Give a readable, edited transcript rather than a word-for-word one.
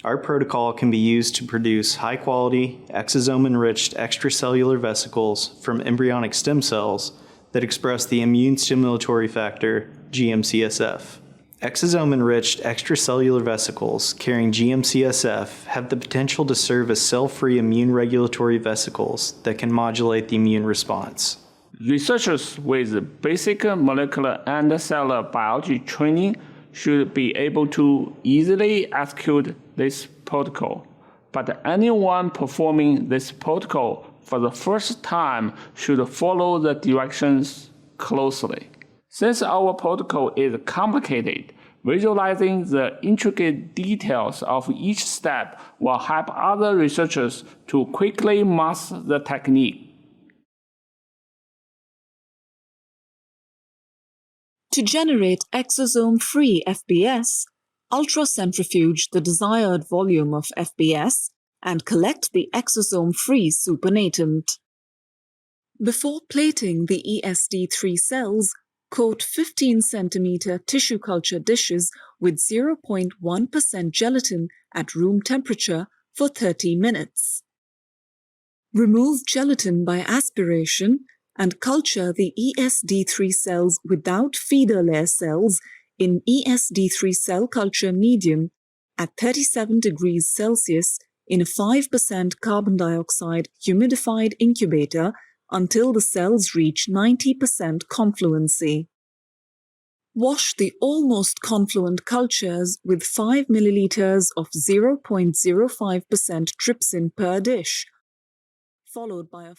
Our protocol can be used to produce high-quality, exosome-enriched extracellular vesicles from embryonic stem cells that express the immune-stimulatory factor GM-CSF. Exosome-enriched extracellular vesicles carrying GM-CSF have the potential to serve as cell-free immune-regulatory vesicles that can modulate the immune response. Researchers with basic molecular and cellular biology training should be able to easily execute this protocol, but anyone performing this protocol for the first time should follow the directions closely. Since our protocol is complicated, visualizing the intricate details of each step will help other researchers to quickly master the technique. To generate exosome-free FBS, ultracentrifuge the desired volume of FBS and collect the exosome-free supernatant. Before plating the ESD3 cells, coat 15 cm tissue culture dishes with 0.1% gelatin at room temperature for 30 minutes. Remove gelatin by aspiration and culture the ESD3 cells without feeder layer cells in ESD3 cell culture medium at 37 degrees Celsius in a 5% carbon dioxide humidified incubator until the cells reach 90% confluency. Wash the almost confluent cultures with 5 milliliters of 0.05% trypsin per dish, followed by a